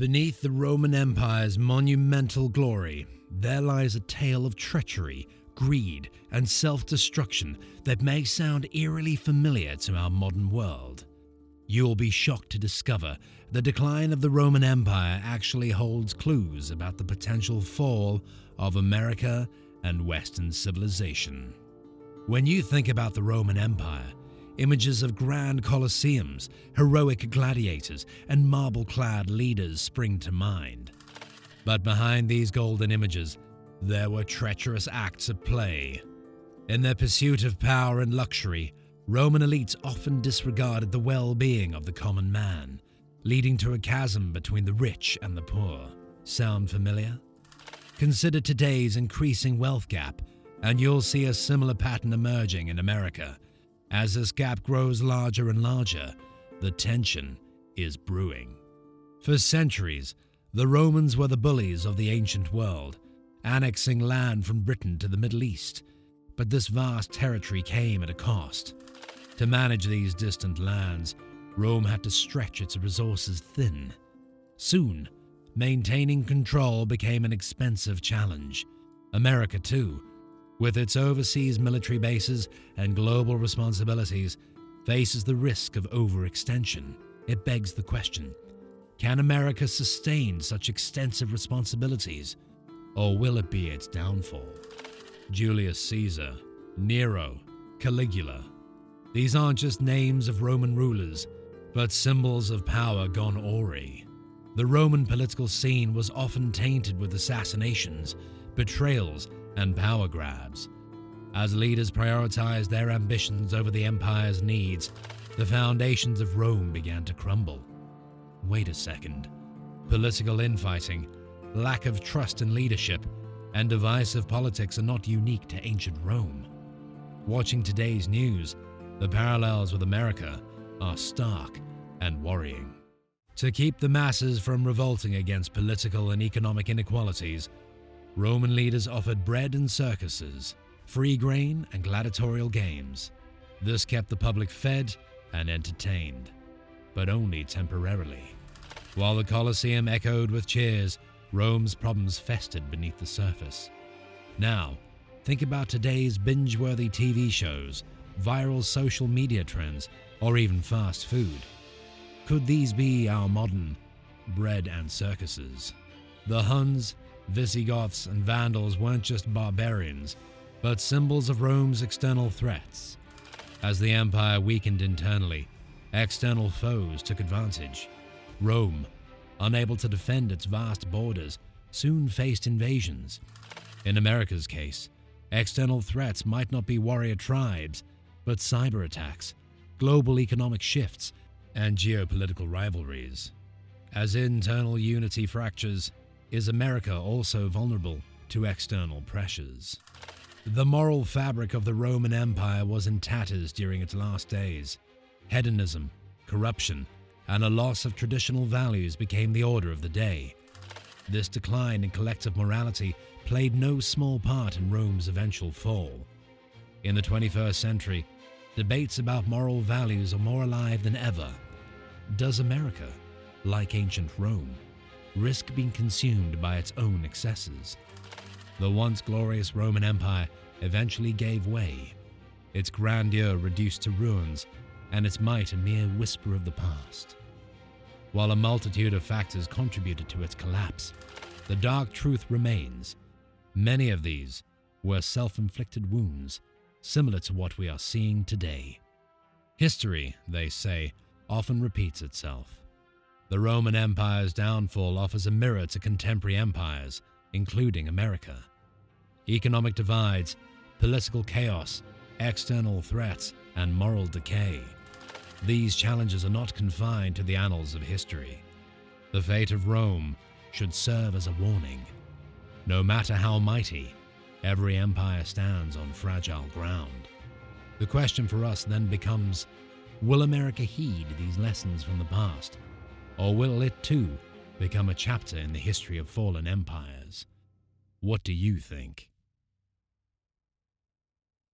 Beneath the Roman Empire's monumental glory, there lies a tale of treachery, greed, and self-destruction that may sound eerily familiar to our modern world. You'll be shocked to discover the decline of the Roman Empire actually holds clues about the potential fall of America and Western civilization. When you think about the Roman Empire, images of grand colosseums, heroic gladiators, and marble-clad leaders spring to mind. But behind these golden images, there were treacherous acts at play. In their pursuit of power and luxury, Roman elites often disregarded the well-being of the common man, leading to a chasm between the rich and the poor. Sound familiar? Consider today's increasing wealth gap, and you'll see a similar pattern emerging in America. As this gap grows larger and larger, the tension is brewing. For centuries, the Romans were the bullies of the ancient world, annexing land from Britain to the Middle East. But this vast territory came at a cost. To manage these distant lands, Rome had to stretch its resources thin. Soon, maintaining control became an expensive challenge. America, too, with its overseas military bases and global responsibilities, faces the risk of overextension. It begs the question, can America sustain such extensive responsibilities, or will it be its downfall? Julius Caesar, Nero, Caligula. These aren't just names of Roman rulers, but symbols of power gone awry. The Roman political scene was often tainted with assassinations, betrayals, and power grabs. As leaders prioritized their ambitions over the empire's needs, the foundations of Rome began to crumble. Wait a second. Political infighting, lack of trust in leadership, and divisive politics are not unique to ancient Rome. Watching today's news, the parallels with America are stark and worrying. To keep the masses from revolting against political and economic inequalities, Roman leaders offered bread and circuses, free grain and gladiatorial games. This kept the public fed and entertained, but only temporarily. While the Colosseum echoed with cheers, Rome's problems festered beneath the surface. Now, think about today's binge-worthy TV shows, viral social media trends, or even fast food. Could these be our modern bread and circuses? The Huns, Visigoths, and Vandals weren't just barbarians, but symbols of Rome's external threats. As the empire weakened internally, external foes took advantage. Rome, unable to defend its vast borders, soon faced invasions. In America's case, external threats might not be warrior tribes, but cyber attacks, global economic shifts, and geopolitical rivalries. As internal unity fractures, is America also vulnerable to external pressures? The moral fabric of the Roman Empire was in tatters during its last days. Hedonism, corruption, and a loss of traditional values became the order of the day. This decline in collective morality played no small part in Rome's eventual fall. In the 21st century, debates about moral values are more alive than ever. Does America, like ancient Rome, risk being consumed by its own excesses? The once glorious Roman Empire eventually gave way, its grandeur reduced to ruins, and its might a mere whisper of the past. While a multitude of factors contributed to its collapse, the dark truth remains. Many of these were self-inflicted wounds, similar to what we are seeing today. History, they say, often repeats itself. The Roman Empire's downfall offers a mirror to contemporary empires, including America. Economic divides, political chaos, external threats, and moral decay. These challenges are not confined to the annals of history. The fate of Rome should serve as a warning. No matter how mighty, every empire stands on fragile ground. The question for us then becomes, will America heed these lessons from the past? Or will it too become a chapter in the history of fallen empires? What do you think?